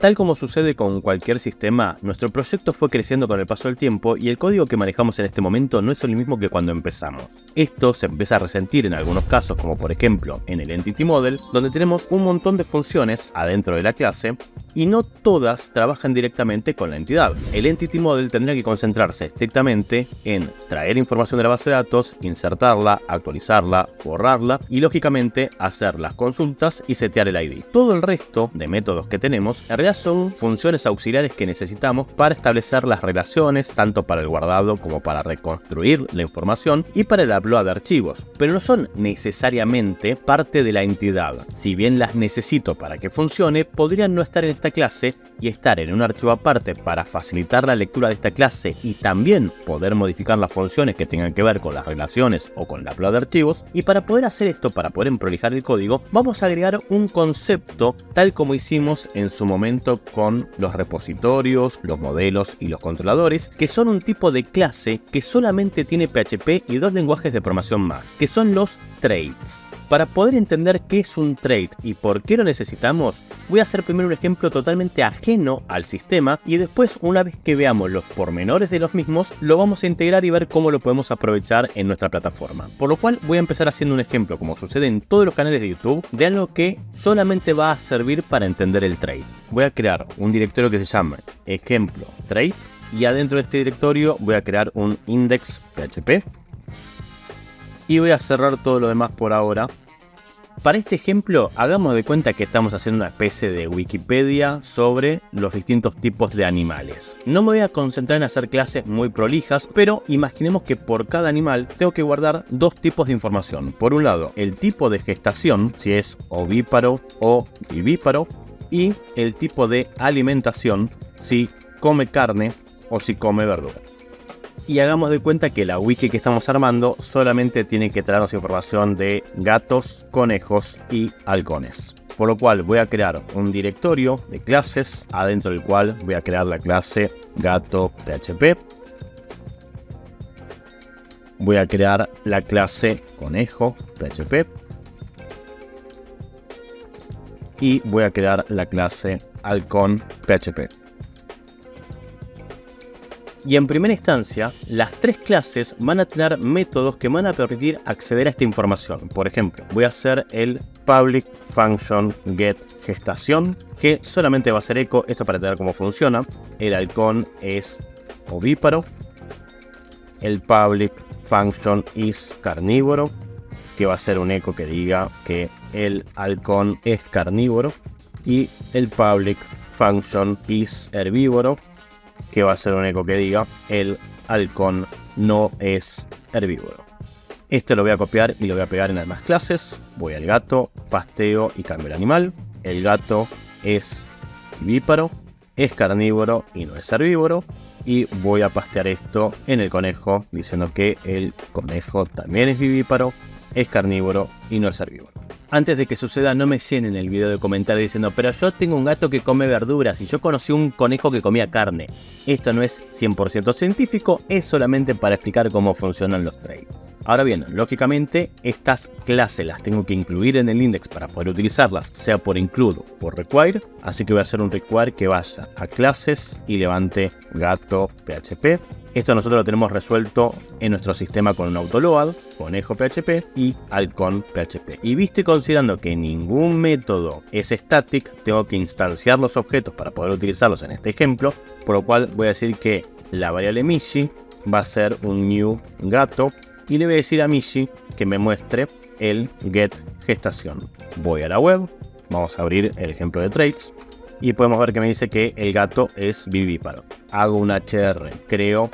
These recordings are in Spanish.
Tal como sucede con cualquier sistema, nuestro proyecto fue creciendo con el paso del tiempo y el código que manejamos en este momento no es el mismo que cuando empezamos. Esto se empieza a resentir en algunos casos, como por ejemplo en el Entity Model, donde tenemos un montón de funciones adentro de la clase y no todas trabajan directamente con la entidad. El Entity Model tendría que concentrarse estrictamente en traer información de la base de datos, insertarla, actualizarla, borrarla y lógicamente hacer las consultas y setear el ID. Todo el resto de métodos que tenemos en realidad son funciones auxiliares que necesitamos para establecer las relaciones, tanto para el guardado como para reconstruir la información y para el upload de archivos, pero no son necesariamente parte de la entidad. Si bien las necesito para que funcione, podrían no estar en esta clase y estar en un archivo aparte para facilitar la lectura de esta clase y también poder modificar las funciones que tengan que ver con las relaciones o con el upload de archivos. Y para poder hacer esto, para poder prolijar el código, vamos a agregar un concepto tal como hicimos en su momento con los repositorios, los modelos y los controladores, que son un tipo de clase que solamente tiene PHP y dos lenguajes de programación más, que son los traits. Para poder entender qué es un trait y por qué lo necesitamos, voy a hacer primero un ejemplo totalmente ajeno al sistema y después, una vez que veamos los pormenores de los mismos, lo vamos a integrar y ver cómo lo podemos aprovechar en nuestra plataforma. Por lo cual voy a empezar haciendo un ejemplo, como sucede en todos los canales de YouTube, de algo que solamente va a servir para entender el trait. Voy a crear un directorio que se llame ejemplo trait y adentro de este directorio voy a crear un index.php y voy a cerrar todo lo demás por ahora. Para este ejemplo, hagamos de cuenta que estamos haciendo una especie de Wikipedia sobre los distintos tipos de animales. No me voy a concentrar en hacer clases muy prolijas, pero imaginemos que por cada animal tengo que guardar dos tipos de información. Por un lado, el tipo de gestación, si es ovíparo o vivíparo, y el tipo de alimentación, si come carne o si come verdura. Y hagamos de cuenta que la wiki que estamos armando solamente tiene que traernos información de gatos, conejos y halcones. Por lo cual voy a crear un directorio de clases adentro del cual voy a crear la clase gato.php. Voy a crear la clase conejo.php. Y voy a crear la clase halcón.php. Y en primera instancia, las tres clases van a tener métodos que van a permitir acceder a esta información. Por ejemplo, voy a hacer el public function get gestación, que solamente va a ser eco, esto para entender cómo funciona. El halcón es ovíparo. El public function is carnívoro, que va a ser un eco que diga que el halcón es carnívoro. Y el public function is herbívoro, que va a ser un eco que diga el halcón no es herbívoro. Esto lo voy a copiar y lo voy a pegar en ambas clases. Voy al gato, pasteo y cambio el animal. El gato es vivíparo, es carnívoro y no es herbívoro. Y voy a pastear esto en el conejo diciendo que el conejo también es vivíparo, es carnívoro y no es herbívoro. Antes de que suceda, no me llenen el video de comentarios diciendo pero yo tengo un gato que come verduras y yo conocí un conejo que comía carne. Esto no es 100% científico, es solamente para explicar cómo funcionan los traits. Ahora bien, lógicamente estas clases las tengo que incluir en el index para poder utilizarlas, sea por include o por require. Así que voy a hacer un require que vaya a clases y levante gato.php. Esto nosotros lo tenemos resuelto en nuestro sistema con un autoload, conejo.php y halcón.php. Y visto y considerando que ningún método es static, tengo que instanciar los objetos para poder utilizarlos en este ejemplo, por lo cual voy a decir que la variable Mishi va a ser un new gato y le voy a decir a Mishi que me muestre el get gestación. Voy a la web, vamos a abrir el ejemplo de traits. Y podemos ver que me dice que el gato es vivíparo. Hago un hr, creo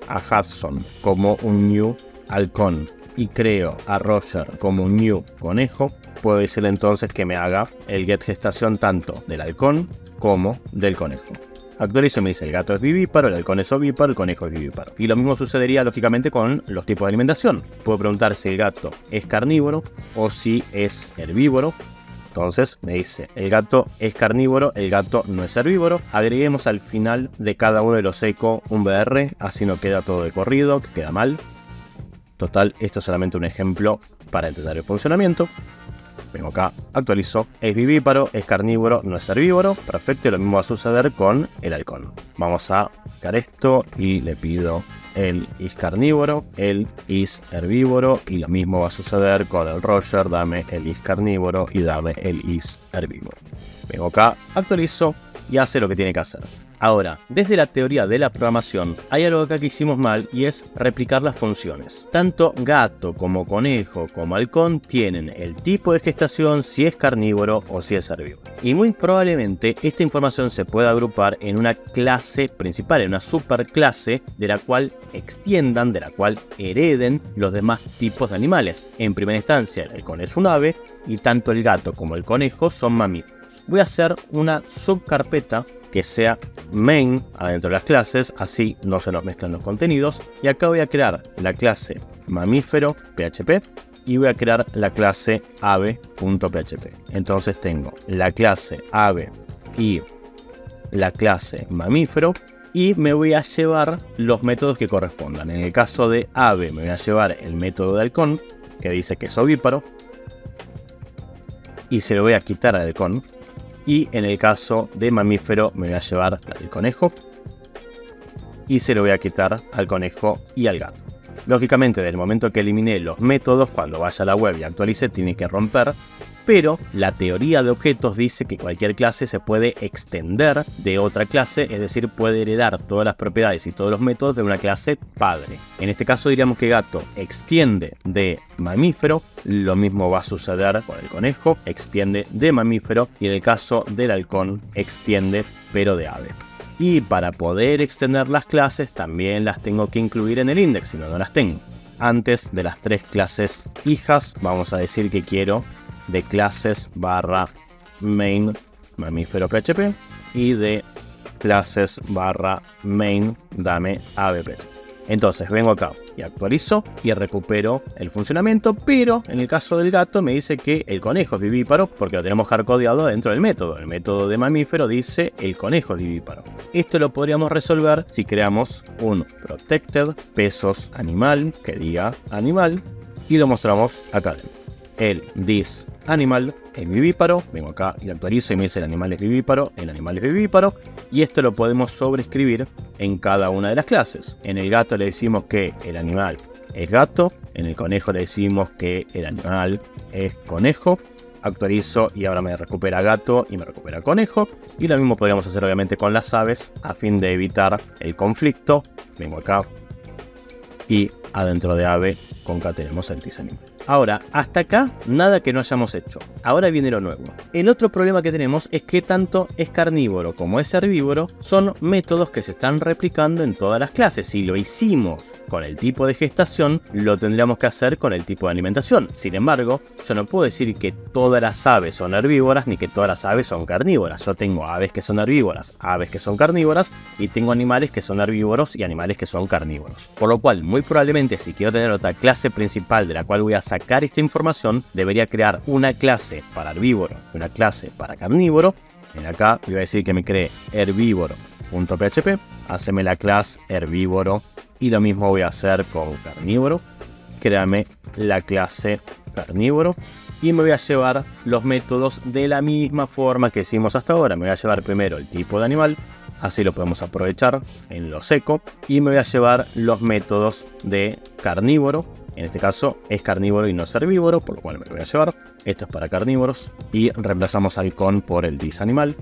a Hudson como un new halcón y creo a Roger como un new conejo. Puedo decirle entonces que me haga el get gestación tanto del halcón como del conejo. Actualizo y me dice el gato es vivíparo, el halcón es ovíparo, el conejo es vivíparo. Y lo mismo sucedería lógicamente con los tipos de alimentación. Puedo preguntar si el gato es carnívoro o si es herbívoro. Entonces me dice, el gato es carnívoro, el gato no es herbívoro. Agreguemos al final de cada uno de los eco un BR, así no queda todo de corrido, que queda mal. Total, esto es solamente un ejemplo para entender el funcionamiento. vengo acá, actualizo, es vivíparo, es carnívoro, no es herbívoro, perfecto, y lo mismo va a suceder con el halcón. Vamos a sacar esto y le pido el is carnívoro, el is herbívoro, y lo mismo va a suceder con el Roger, dame el is carnívoro y dame el is herbívoro. Vengo acá, actualizo y hace lo que tiene que hacer. Ahora, desde la teoría de la programación, hay algo acá que hicimos mal y es replicar las funciones. Tanto gato como conejo como halcón tienen el tipo de gestación, si es carnívoro o si es herbívoro. Y muy probablemente esta información se pueda agrupar en una clase principal, en una superclase de la cual extiendan, de la cual hereden los demás tipos de animales. En primera instancia, el halcón es un ave y tanto el gato como el conejo son mamíferos. Voy a hacer una subcarpeta que sea main adentro de las clases, así no se nos mezclan los contenidos. Y acá voy a crear la clase mamífero PHP y voy a crear la clase ave.php. Entonces tengo la clase ave y la clase mamífero y me voy a llevar los métodos que correspondan. En el caso de ave me voy a llevar el método de halcón que dice que es ovíparo y se lo voy a quitar al halcón. Y en el caso de mamífero me voy a llevar al conejo y se lo voy a quitar al conejo y al gato. Lógicamente, del momento que eliminé los métodos, cuando vaya a la web y actualice, tiene que romper. Pero la teoría de objetos dice que cualquier clase se puede extender de otra clase, es decir, puede heredar todas las propiedades y todos los métodos de una clase padre. En este caso diríamos que gato extiende de mamífero, lo mismo va a suceder con el conejo, extiende de mamífero, y en el caso del halcón extiende pero de ave. Y para poder extender las clases también las tengo que incluir en el index, si no, no las tengo. Antes de las tres clases hijas, vamos a decir que quiero de clases barra main mamífero PHP y de clases barra main dame ave. Entonces vengo acá y actualizo y recupero el funcionamiento, pero en el caso del gato me dice que el conejo es vivíparo porque lo tenemos hardcodeado dentro del método. El método de mamífero dice el conejo es vivíparo. Esto lo podríamos resolver si creamos un protected pesos animal que diga animal y lo mostramos acá dentro. El this animal es vivíparo, vengo acá y lo actualizo y me dice el animal es vivíparo, y esto lo podemos sobreescribir en cada una de las clases. En el gato le decimos que el animal es gato, en el conejo le decimos que el animal es conejo, actualizo y ahora me recupera gato y me recupera conejo, y lo mismo podríamos hacer obviamente con las aves a fin de evitar el conflicto. Vengo acá y adentro de ave concatenemos el this animal. Ahora, hasta acá, nada que no hayamos hecho. Ahora viene lo nuevo. El otro problema que tenemos es que tanto es carnívoro como es herbívoro son métodos que se están replicando en todas las clases. Si lo hicimos con el tipo de gestación, lo tendríamos que hacer con el tipo de alimentación. Sin embargo, yo no puedo decir que todas las aves son herbívoras ni que todas las aves son carnívoras. Yo tengo aves que son herbívoras, aves que son carnívoras, y tengo animales que son herbívoros y animales que son carnívoros. Por lo cual, muy probablemente, si quiero tener otra clase principal de la cual voy a sacar esta información, debería crear una clase para herbívoro y una clase para carnívoro. En acá voy a decir que me cree herbívoro.php, haceme la clase herbívoro, y lo mismo voy a hacer con carnívoro, créame la clase carnívoro, y me voy a llevar los métodos de la misma forma que hicimos hasta ahora. Me voy a llevar primero el tipo de animal, así lo podemos aprovechar en lo seco, y me voy a llevar los métodos de carnívoro. En este caso es carnívoro y no es herbívoro, por lo cual me lo voy a llevar. Esto es para carnívoros y reemplazamos halcón por el this animal.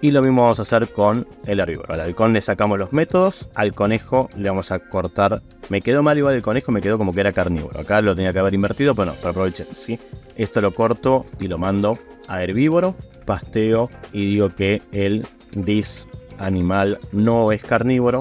Y lo mismo vamos a hacer con el herbívoro. Al halcón le sacamos los métodos, al conejo le vamos a cortar. Me quedó mal igual el conejo, me quedó como que era carnívoro. Acá lo tenía que haber invertido, pero no, pero aprovechemos, ¿sí? Esto lo corto y lo mando a herbívoro, pasteo y digo que el this animal no es carnívoro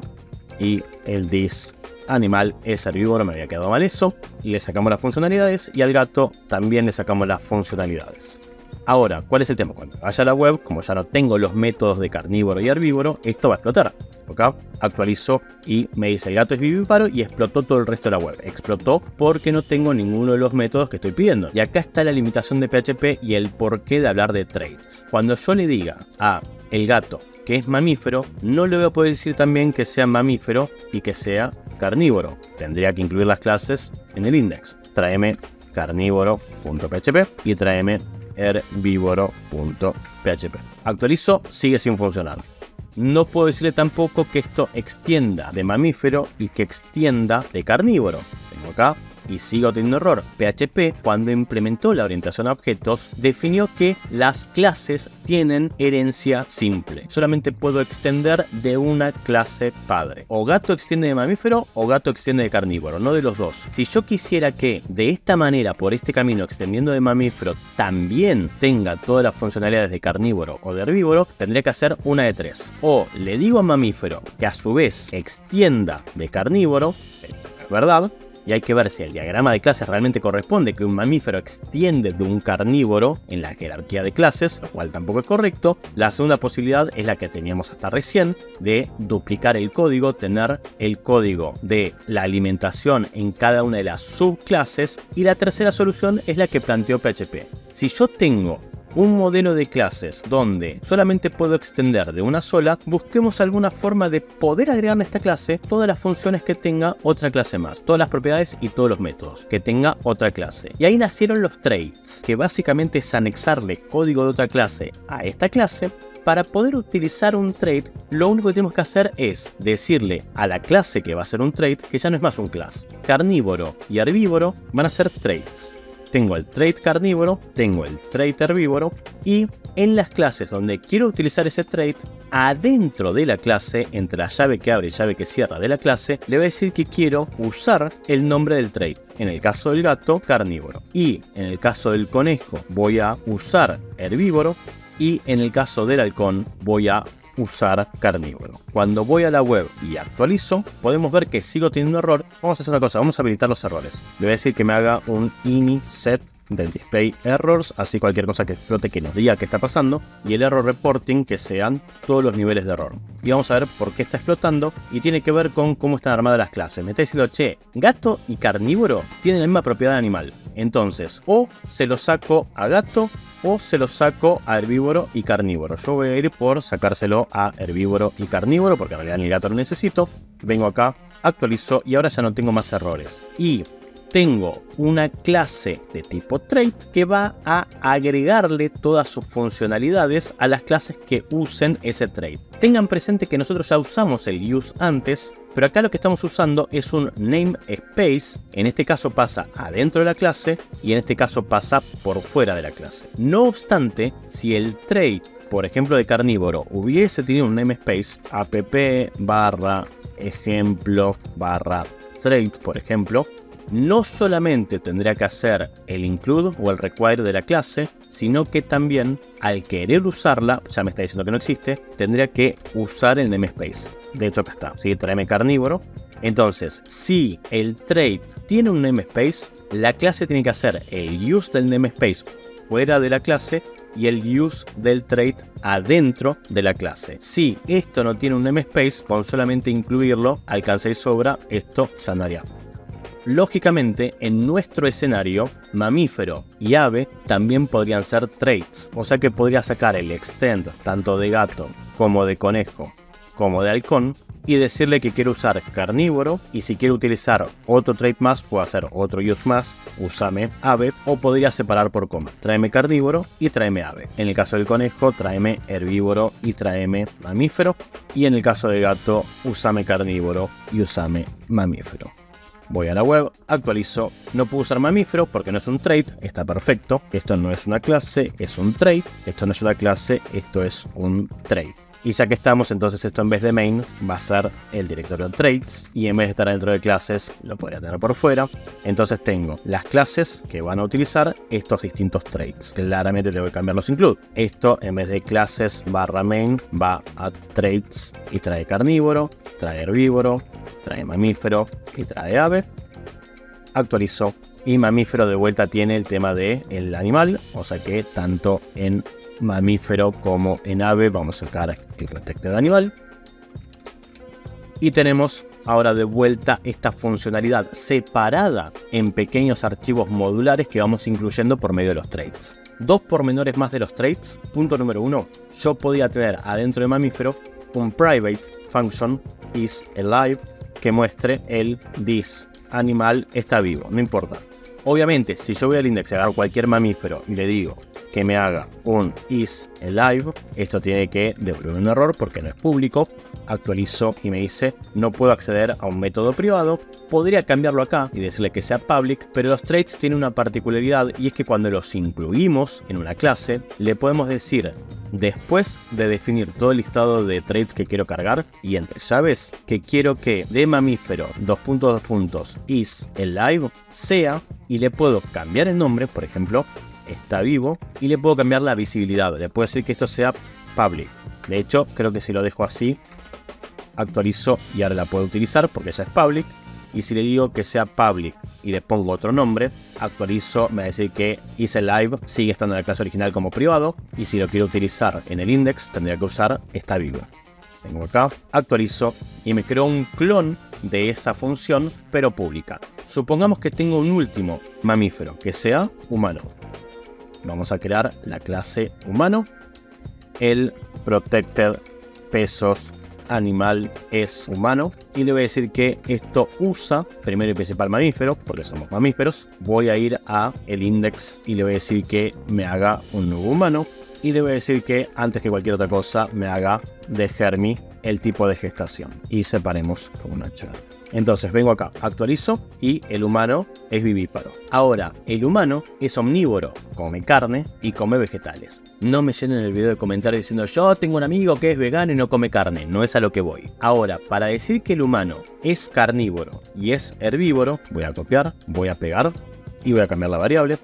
y el this animal es herbívoro. Me había quedado mal eso, y le sacamos las funcionalidades, y al gato también le sacamos las funcionalidades. Ahora, ¿cuál es el tema? Cuando vaya a la web, como ya no tengo los métodos de carnívoro y herbívoro, esto va a explotar. Acá actualizo y me dice el gato es vivíparo y explotó todo el resto de la web. Explotó porque no tengo ninguno de los métodos que estoy pidiendo. Y acá está la limitación de PHP y el porqué de hablar de traits. Cuando yo le diga a el gato que es mamífero, no le voy a poder decir también que sea mamífero y que sea carnívoro. Tendría que incluir las clases en el index. Tráeme carnívoro.php y tráeme herbívoro.php. Actualizo, sigue sin funcionar. No puedo decirle tampoco que esto extienda de mamífero y que extienda de carnívoro. Tengo acá y sigo teniendo error. PHP, cuando implementó la orientación a objetos, definió que las clases tienen herencia simple. Solamente puedo extender de una clase padre. O gato extiende de mamífero o gato extiende de carnívoro, no de los dos. Si yo quisiera que de esta manera, por este camino, extendiendo de mamífero, también tenga todas las funcionalidades de carnívoro o de herbívoro, tendría que hacer una de tres. O le digo a mamífero que a su vez extienda de carnívoro, es verdad, y hay que ver si el diagrama de clases realmente corresponde que un mamífero extiende de un carnívoro en la jerarquía de clases, lo cual tampoco es correcto. La segunda posibilidad es la que teníamos hasta recién, de duplicar el código, tener el código de la alimentación en cada una de las subclases. Y la tercera solución es la que planteó PHP. Si yo tengo un modelo de clases donde solamente puedo extender de una sola, busquemos alguna forma de poder agregar a esta clase todas las funciones que tenga otra clase más, todas las propiedades y todos los métodos que tenga otra clase. Y ahí nacieron los traits, que básicamente es anexarle código de otra clase a esta clase. Para poder utilizar un trait, lo único que tenemos que hacer es decirle a la clase que va a ser un trait que ya no es más un class. Carnívoro y herbívoro van a ser traits. Tengo el trait carnívoro, tengo el trait herbívoro y en las clases donde quiero utilizar ese trait, adentro de la clase, entre la llave que abre y llave que cierra de la clase, le voy a decir que quiero usar el nombre del trait. En el caso del gato, carnívoro. Y en el caso del conejo voy a usar herbívoro y en el caso del halcón voy a usar carnívoro. Cuando voy a la web y actualizo, podemos ver que sigo teniendo error. Vamos a hacer una cosa, vamos a habilitar los errores. Le voy a decir que me haga un ini set del display errors, así cualquier cosa que explote que nos diga qué está pasando, y el error reporting que sean todos los niveles de error. Y vamos a ver por qué está explotando, y tiene que ver con cómo están armadas las clases. Me está diciendo, che, gato y carnívoro tienen la misma propiedad de animal. Entonces, o se lo saco a gato o se lo saco a herbívoro y carnívoro. Yo voy a ir por sacárselo a herbívoro y carnívoro, porque en realidad el gato lo necesito. Vengo acá, actualizo y ahora ya no tengo más errores. Y tengo una clase de tipo trait que va a agregarle todas sus funcionalidades a las clases que usen ese trait. Tengan presente que nosotros ya usamos el use antes, pero acá lo que estamos usando es un namespace. En este caso pasa adentro de la clase y en este caso pasa por fuera de la clase. No obstante, si el trait, por ejemplo de carnívoro, hubiese tenido un namespace app/ejemplo/trait, por ejemplo, no solamente tendría que hacer el include o el require de la clase, sino que también al querer usarla, ya me está diciendo que no existe, tendría que usar el namespace. De hecho acá está, ¿sí? Tráeme carnívoro. Entonces, si el trait tiene un namespace, la clase tiene que hacer el use del namespace fuera de la clase y el use del trait adentro de la clase. Si esto no tiene un namespace, con solamente incluirlo, alcanza y sobra, esto ya no haría. Lógicamente, en nuestro escenario, mamífero y ave también podrían ser traits, o sea que podría sacar el extend tanto de gato como de conejo como de halcón y decirle que quiero usar carnívoro, y si quiero utilizar otro trait más, puedo hacer otro use más, usame ave, o podría separar por coma, tráeme carnívoro y tráeme ave. En el caso del conejo, tráeme herbívoro y tráeme mamífero, y en el caso del gato, usame carnívoro y usame mamífero. Voy a la web, actualizo, no puedo usar mamífero porque no es un trait, está perfecto. Esto no es una clase, es un trait. Esto no es una clase, esto es un trait. Y ya que estamos, entonces esto en vez de main va a ser el directorio traits, y en vez de estar dentro de clases lo podría tener por fuera. Entonces tengo las clases que van a utilizar estos distintos traits. Claramente tengo que cambiar los include. Esto en vez de clases /main va a traits y trae carnívoro, trae herbívoro, trae mamífero y trae ave. Actualizo y mamífero de vuelta tiene el tema de el animal, o sea que tanto en mamífero como en ave vamos a sacar el protected animal. Y tenemos ahora de vuelta esta funcionalidad separada en pequeños archivos modulares que vamos incluyendo por medio de los traits. Dos pormenores más de los traits. Punto número 1. Yo podía tener adentro de mamífero un private function is alive que muestre el this animal está vivo, no importa. Obviamente, si yo voy al index y agarro cualquier mamífero y le digo que me haga un isAlive, esto tiene que devolver un error porque no es público. Actualizo y me dice no puedo acceder a un método privado. Podría cambiarlo acá y decirle que sea public, pero los traits tienen una particularidad y es que cuando los incluimos en una clase, le podemos decir, después de definir todo el listado de traits que quiero cargar y entre llaves, que quiero que de mamífero isAlive sea, y le puedo cambiar el nombre, por ejemplo, está vivo, y le puedo cambiar la visibilidad. Le puedo decir que esto sea public. De hecho, creo que si lo dejo así, actualizo y ahora la puedo utilizar porque ya es public. Y si le digo que sea public y le pongo otro nombre, actualizo, me va a decir que isAlive sigue estando en la clase original como privado. Y si lo quiero utilizar en el index, tendría que usar está vivo. Vengo acá, actualizo y me creo un clon de esa función, pero pública. Supongamos que tengo un último mamífero que sea humano. Vamos a crear la clase humano. El protected pesos animal es humano y le voy a decir que esto usa primero y principal mamífero porque somos mamíferos. Voy a ir a el index y le voy a decir que me haga un nuevo humano y le voy a decir que antes que cualquier otra cosa me haga de Hermi el tipo de gestación y separemos con una char. Entonces vengo acá, actualizo y el humano es vivíparo. Ahora, el humano es omnívoro, come carne y come vegetales. No me llenen el video de comentarios diciendo yo tengo un amigo que es vegano y no come carne, no es a lo que voy. Ahora, para decir que el humano es carnívoro y es herbívoro, voy a copiar, voy a pegar y voy a cambiar la variable.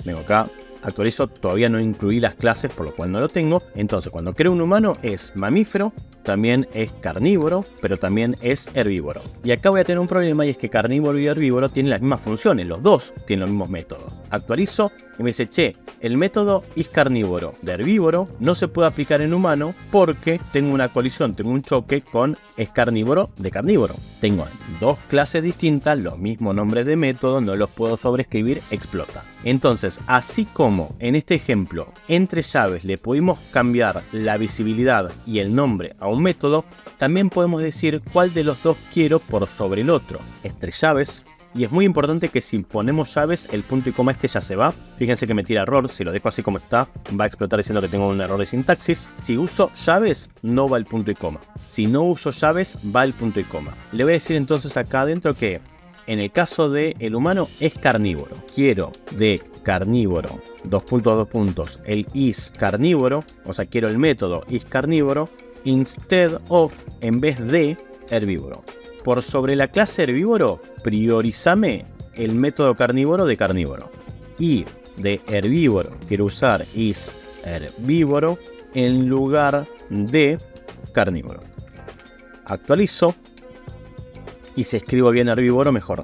Vengo acá, actualizo, todavía no incluí las clases por lo cual no lo tengo. Entonces cuando creo un humano es mamífero, también es carnívoro, pero también es herbívoro. Y acá voy a tener un problema y es que carnívoro y herbívoro tienen las mismas funciones, los dos tienen los mismos métodos. Actualizo y me dice, che, el método isCarnívoro de herbívoro no se puede aplicar en humano porque tengo una colisión, tengo un choque con isCarnívoro de carnívoro. Tengo dos clases distintas, los mismos nombres de método, no los puedo sobreescribir, explota. Entonces, así como en este ejemplo, entre llaves le pudimos cambiar la visibilidad y el nombre a un método, también podemos decir cuál de los dos quiero por sobre el otro, entre llaves. Y es muy importante que si ponemos llaves, el punto y coma este ya se va. Fíjense que me tira error, si lo dejo así como está, va a explotar diciendo que tengo un error de sintaxis. Si uso llaves, no va el punto y coma. Si no uso llaves, va el punto y coma. Le voy a decir entonces acá adentro que en el caso del humano es carnívoro. Quiero de carnívoro, el isCarnívoro, o sea, quiero el método isCarnívoro, instead of, en vez de herbívoro. Por sobre la clase herbívoro, priorizame el método carnívoro de carnívoro. Y de herbívoro, quiero usar isHerbívoro en lugar de carnívoro. Actualizo. Y si escribo bien herbívoro, mejor.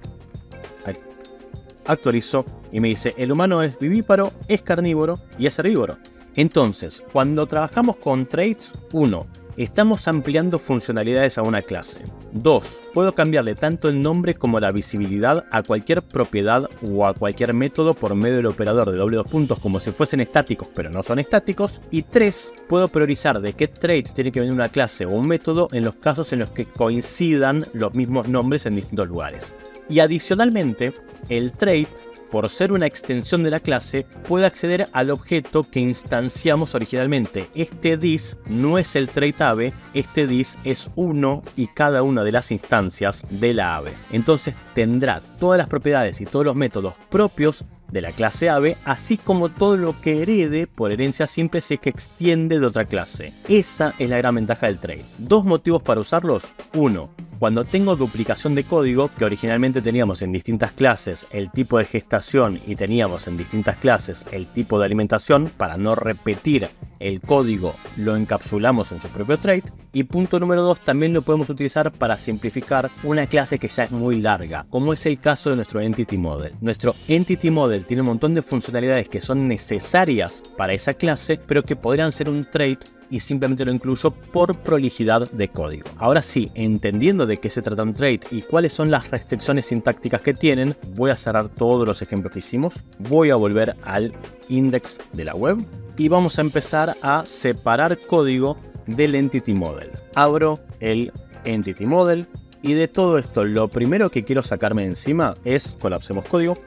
Actualizo y me dice, el humano es vivíparo, es carnívoro y es herbívoro. Entonces, cuando trabajamos con traits, 1. Estamos ampliando funcionalidades a una clase. 2. Puedo cambiarle tanto el nombre como la visibilidad a cualquier propiedad o a cualquier método por medio del operador de doble dos puntos como si fuesen estáticos, pero no son estáticos. Y 3. Puedo priorizar de qué trait tiene que venir una clase o un método en los casos en los que coincidan los mismos nombres en distintos lugares. Y adicionalmente, el trait, por ser una extensión de la clase, puede acceder al objeto que instanciamos originalmente. Este dis no es el trait ave, este dis es uno y cada una de las instancias de la ave. Entonces tendrá todas las propiedades y todos los métodos propios de la clase ave, así como todo lo que herede por herencia simple si es que extiende de otra clase. Esa es la gran ventaja del trait. Dos motivos para usarlos. 1. Cuando tengo duplicación de código, que originalmente teníamos en distintas clases el tipo de gestación y teníamos en distintas clases el tipo de alimentación, para no repetir el código lo encapsulamos en su propio trait. Y punto número 2, también lo podemos utilizar para simplificar una clase que ya es muy larga, como es el caso de nuestro Entity Model. Nuestro Entity Model tiene un montón de funcionalidades que son necesarias para esa clase, pero que podrían ser un trait y simplemente lo incluyo por prolijidad de código. Ahora sí, entendiendo de qué se trata un trait y cuáles son las restricciones sintácticas que tienen, voy a cerrar todos los ejemplos que hicimos, voy a volver al index de la web y vamos a empezar a separar código del Entity Model. Abro el Entity Model Y de todo esto, lo primero que quiero sacarme de encima es, colapsemos código,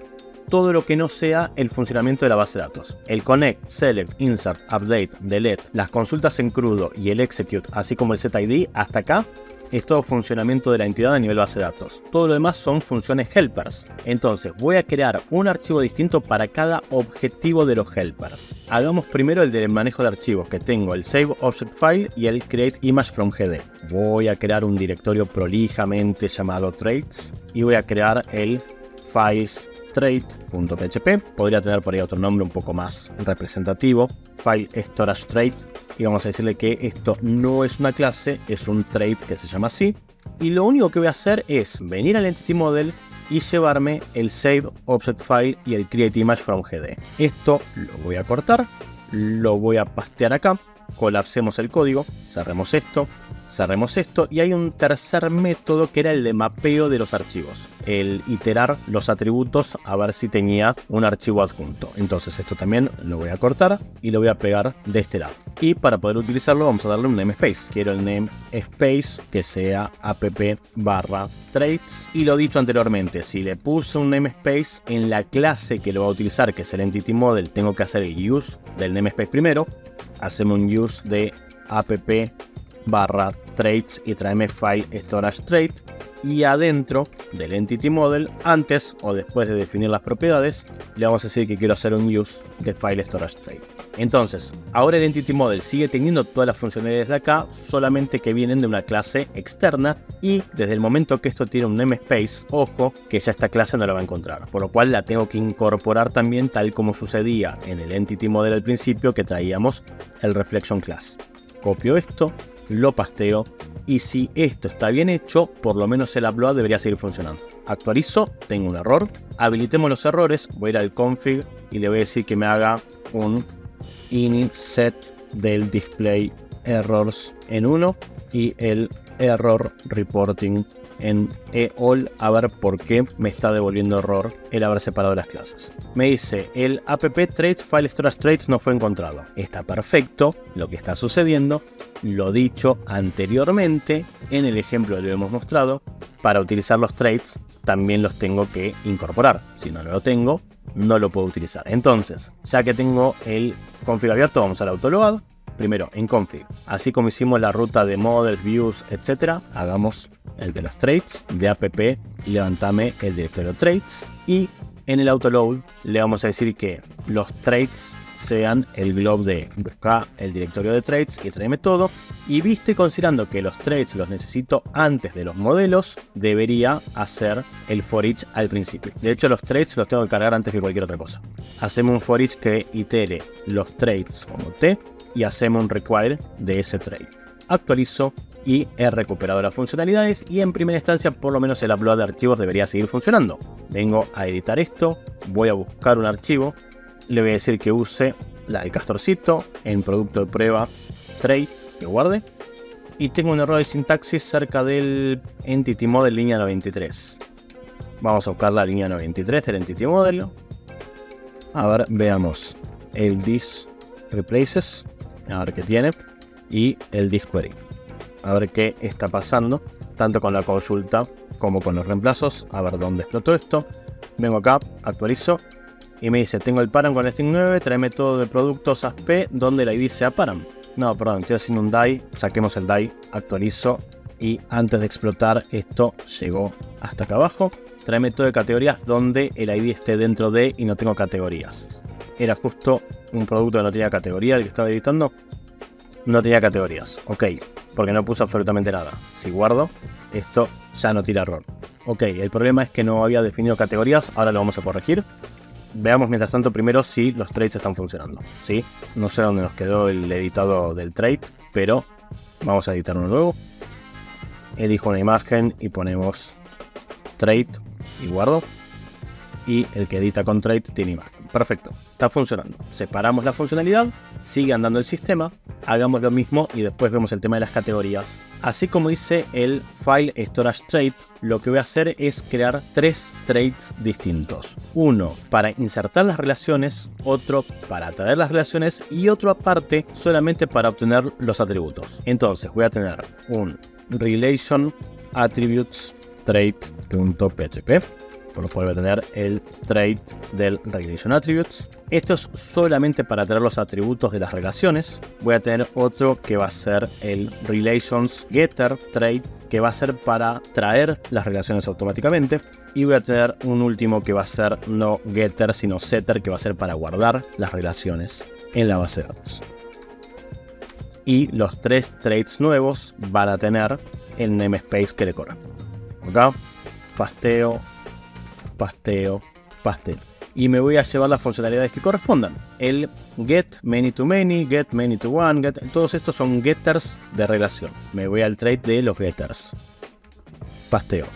todo lo que no sea el funcionamiento de la base de datos. El connect, select, insert, update, delete, las consultas en crudo y el execute, así como el setID, hasta acá es todo funcionamiento de la entidad a nivel base de datos. Todo lo demás son funciones helpers. Entonces voy a crear un archivo distinto para cada objetivo de los helpers. Hagamos primero el del manejo de archivos, que tengo el save object file y el create image from GD. Voy a crear un directorio prolijamente llamado traits y voy a crear el files trait.php. Podría tener por ahí otro nombre un poco más representativo, file storage trait, y vamos a decirle que esto no es una clase, es un trait que se llama así. Y lo único que voy a hacer es venir al Entity Model y llevarme el save object file y el create image from GD. Esto lo voy a cortar, lo voy a pastear acá, colapsemos el código, cerremos esto y hay un tercer método que era el de mapeo de los archivos, el iterar los atributos a ver si tenía un archivo adjunto. Entonces esto también lo voy a cortar y lo voy a pegar de este lado. Y para poder utilizarlo vamos a darle un namespace. Quiero el namespace que sea app/traits. Y lo dicho anteriormente, si le puse un namespace en la clase que lo va a utilizar, que es el Entity Model, tengo que hacer el use del namespace primero. Hacemos un use de app/traits y traeme file storage trait, y adentro del Entity Model, antes o después de definir las propiedades, le vamos a decir que quiero hacer un use de file storage trait. Entonces, ahora el Entity Model sigue teniendo todas las funcionalidades de acá, solamente que vienen de una clase externa, y desde el momento que esto tiene un namespace, ojo que ya esta clase no la va a encontrar, por lo cual la tengo que incorporar también, tal como sucedía en el Entity Model al principio, que traíamos el Reflection Class. Copio esto, lo pasteo, y si esto está bien hecho, por lo menos el upload debería seguir funcionando. Actualizo, tengo un error, habilitemos los errores, voy a ir al config y le voy a decir que me haga un init set del display errors en 1 y el error reporting en all, a ver por qué me está devolviendo error el haber separado las clases. Me dice el app traits file storage traits no fue encontrado. Está perfecto. Lo que está sucediendo, lo dicho anteriormente en el ejemplo lo hemos mostrado, para utilizar los traits también los tengo que incorporar. Si no lo tengo, no lo puedo utilizar. Entonces, ya que tengo el config abierto, vamos al autoload. Primero en config, así como hicimos la ruta de models, views, etc., hagamos el de los traits de app, levantame el directorio traits, y en el autoload le vamos a decir que los traits sean el glob de buscar el directorio de traits y tráeme todo. Y viste, considerando que los traits los necesito antes de los modelos, debería hacer el for each al principio. De hecho, los traits los tengo que cargar antes que cualquier otra cosa. Hacemos un for each que itere los traits como t y hacemos un require de ese trait. Actualizo y he recuperado las funcionalidades, y en primera instancia por lo menos el upload de archivos debería seguir funcionando. Vengo a editar esto, voy a buscar un archivo, le voy a decir que use la del castorcito en producto de prueba trait, que guarde, y tengo un error de sintaxis cerca del Entity Model línea 93. Vamos a buscar la línea 93 del Entity Model. A ver, veamos el this replaces, a ver qué tiene, y el this query, a ver qué está pasando tanto con la consulta como con los reemplazos. A ver dónde explotó esto. Vengo acá, actualizo y me dice tengo el param con el string 9, tráeme todo de productos ASP donde la ID sea param. No, perdón, estoy haciendo un die, saquemos el die, actualizo, y antes de explotar esto llegó hasta acá abajo. Tráeme todo de categorías donde el ID esté dentro de y no tengo categorías. Era justo un producto que no tenía categoría, el que estaba editando no tenía categorías. Ok, porque no puse absolutamente nada. Si guardo, esto ya no tira error. Ok, el problema es que no había definido categorías, ahora lo vamos a corregir. Veamos mientras tanto primero si los traits están funcionando, ¿sí? No sé dónde nos quedó el editado del trait, pero vamos a editar uno nuevo. Elijo una imagen y ponemos trait y guardo. Y el que edita con trait tiene imagen. Perfecto, está funcionando. Separamos la funcionalidad, sigue andando el sistema, hagamos lo mismo y después vemos el tema de las categorías. Así como hice el file storage trait, lo que voy a hacer es crear 3 traits distintos. Uno para insertar las relaciones, otro para traer las relaciones y otro aparte solamente para obtener los atributos. Entonces voy a tener un relation attributes trait.php. Por lo cual voy a tener el trait del relation attributes. Esto es solamente para traer los atributos de las relaciones. Voy a tener otro que va a ser el relations getter trait, que va a ser para traer las relaciones automáticamente. Y voy a tener un último que va a ser no getter sino setter, que va a ser para guardar las relaciones en la base de datos. Y los 3 traits nuevos van a tener el namespace que le corresponde. Acá, pasteo, pasteo, pasteo. Y me voy a llevar las funcionalidades que correspondan. El get many to many, get many to one, get, todos estos son getters de relación. Me voy al trait de los getters. Pasteo.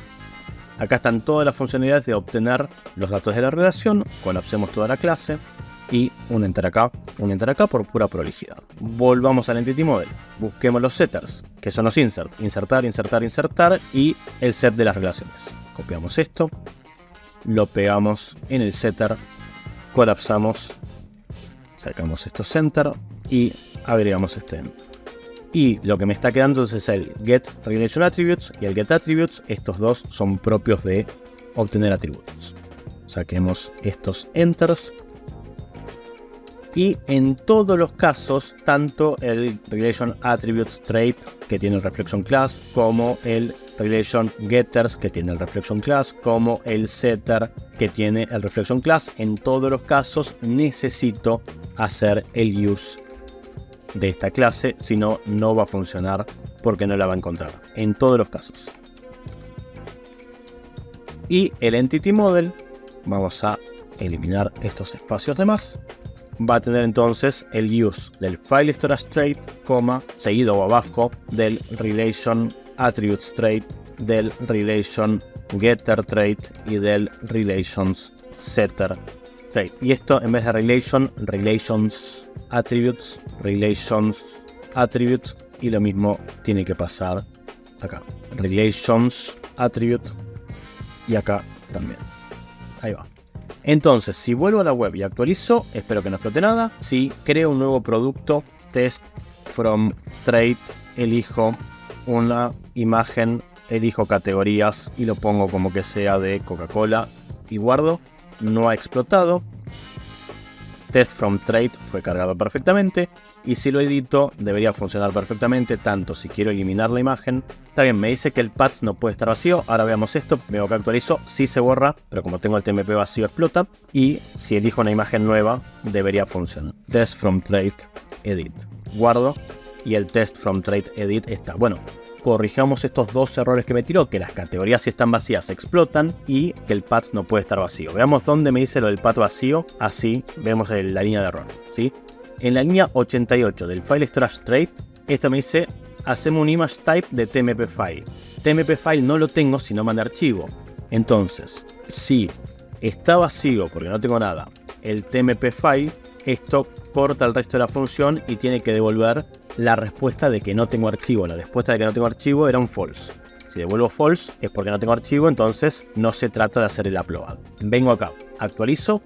Acá están todas las funcionalidades de obtener los datos de la relación. Colapsemos toda la clase. Y un enter acá por pura prolijidad. Volvamos al Entity Model. Busquemos los setters, que son los insert. Insertar, insertar, insertar y el set de las relaciones. Copiamos esto. Lo pegamos en el setter, colapsamos, sacamos estos center y agregamos este end. Y lo que me está quedando es el get relation attributes y el get attributes. Estos dos son propios de obtener atributos. Saquemos estos enters. Y en todos los casos, tanto el relation attributes trait que tiene el reflection class, como el relation getters que tiene el reflection class, como el setter que tiene el reflection class, en todos los casos necesito hacer el use de esta clase, si no, no va a funcionar porque no la va a encontrar. En todos los casos. Y el Entity Model, vamos a eliminar estos espacios de más. Va a tener entonces el use del file storage trait, seguido o abajo del relation attributes trait, del relation getter trait y del relations setter trait. Y esto en vez de relations attributes, y lo mismo tiene que pasar acá. Relations attribute y acá también. Ahí va. Entonces, si vuelvo a la web y actualizo, espero que no explote nada. Si creo un nuevo producto, test from trait, elijo una imagen, elijo categorías y lo pongo como que sea de Coca-Cola y guardo. No ha explotado. Test from trait fue cargado perfectamente. Y si lo edito, debería funcionar perfectamente, tanto si quiero eliminar la imagen. Está bien, me dice que el path no puede estar vacío. Ahora veamos esto, veo que actualizo, sí se borra, pero como tengo el TMP vacío explota. Y si elijo una imagen nueva, debería funcionar. Test from trait, edit. Guardo y el test from trait, edit está. Bueno, corrijamos estos dos errores que me tiró, que las categorías si están vacías explotan y que el path no puede estar vacío. Veamos dónde me dice lo del path vacío, así vemos la línea de error, ¿sí? En la línea 88 del file storage trait, esto me dice, hacemos un image type de tmp file. Tmp file no lo tengo si no mandé archivo. Entonces, si está vacío porque no tengo nada, el tmp file, esto corta el resto de la función y tiene que devolver la respuesta de que no tengo archivo. La respuesta de que no tengo archivo era un false. Si devuelvo false es porque no tengo archivo, entonces no se trata de hacer el upload. Vengo acá, actualizo.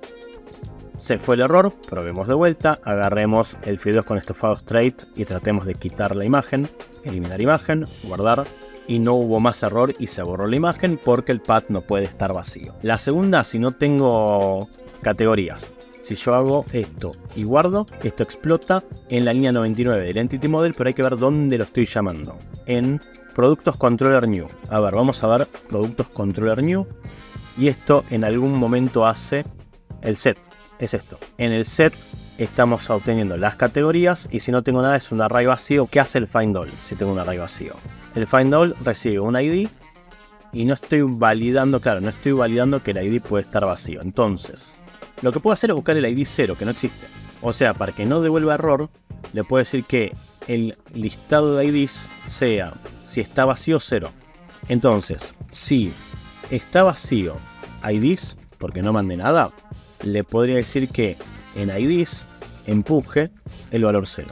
Se fue el error, probemos de vuelta, agarremos el fideos con estofados trait y tratemos de quitar la imagen, eliminar imagen, guardar, y no hubo más error y se borró la imagen porque el path no puede estar vacío. La segunda, si no tengo categorías, si yo hago esto y guardo, esto explota en la línea 99 del Entity Model, pero hay que ver dónde lo estoy llamando. En Productos Controller New. A ver, vamos a ver Productos Controller New, y esto en algún momento hace el set. Es esto. En el set estamos obteniendo las categorías y si no tengo nada es un array vacío. ¿Qué hace el find all si tengo un array vacío? El find all recibe un ID y no estoy validando, claro, no estoy validando que el ID puede estar vacío. Entonces, lo que puedo hacer es buscar el ID 0, que no existe. O sea, para que no devuelva error, le puedo decir que el listado de IDs sea, si está vacío, 0. Entonces, si está vacío IDs, porque no mandé nada, le podría decir que en IDs empuje el valor 0.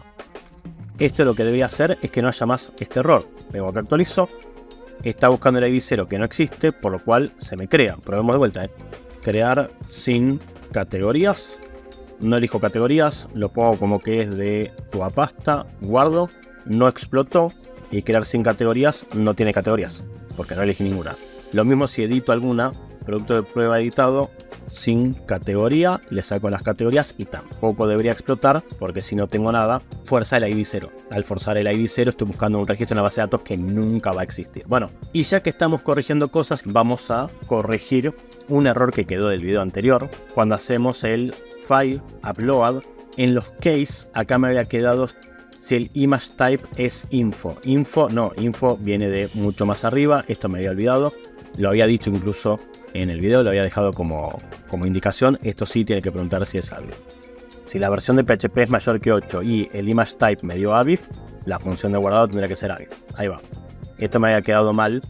Esto lo que debería hacer es que no haya más este error. Vengo acá, actualizo. Está buscando el ID 0 que no existe, por lo cual se me crea. Probemos de vuelta, Crear sin categorías. No elijo categorías, lo pongo como que es de toda pasta. Guardo, no explotó. Y crear sin categorías no tiene categorías. porque no elegí ninguna. Lo mismo si edito alguna, producto de prueba editado, sin categoría, le saco las categorías y tampoco debería explotar, porque si no tengo nada, fuerza el ID 0. Al forzar el ID 0 estoy buscando un registro en la base de datos que nunca va a existir. Bueno, y ya que estamos corrigiendo cosas, vamos a corregir un error que quedó del video anterior. Cuando hacemos el file upload, en los case, acá me había quedado si el image type es info. Info viene de mucho más arriba, esto me había olvidado. Lo había dicho incluso en el video, lo había dejado como indicación. Esto sí tiene que preguntar si es AVIF. Si la versión de PHP es mayor que 8 y el image type me dio AVIF, la función de guardado tendría que ser AVIF. Ahí va. Esto me había quedado mal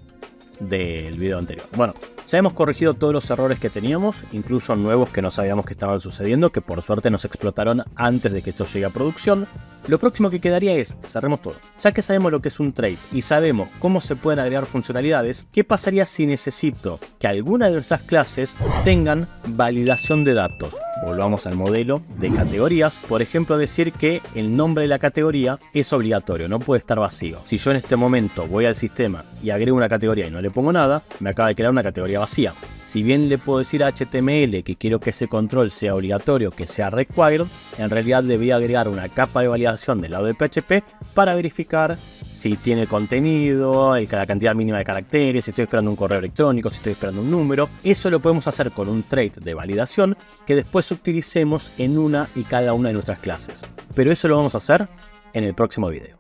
del video anterior. Bueno, ya hemos corregido todos los errores que teníamos, incluso nuevos que no sabíamos que estaban sucediendo, que por suerte nos explotaron antes de que esto llegue a producción. Lo próximo que quedaría es, cerremos todo. Ya que sabemos lo que es un trait y sabemos cómo se pueden agregar funcionalidades, ¿qué pasaría si necesito que alguna de nuestras clases tengan validación de datos? Volvamos al modelo de categorías. Por ejemplo, decir que el nombre de la categoría es obligatorio, no puede estar vacío. Si yo en este momento voy al sistema y agrego una categoría y no le pongo nada, me acaba de crear una categoría vacía. Si bien le puedo decir a HTML que quiero que ese control sea obligatorio, que sea required, en realidad debería agregar una capa de validación del lado de PHP para verificar si tiene contenido, la cantidad mínima de caracteres, si estoy esperando un correo electrónico, si estoy esperando un número. Eso lo podemos hacer con un trait de validación que después utilicemos en una y cada una de nuestras clases. Pero eso lo vamos a hacer en el próximo video.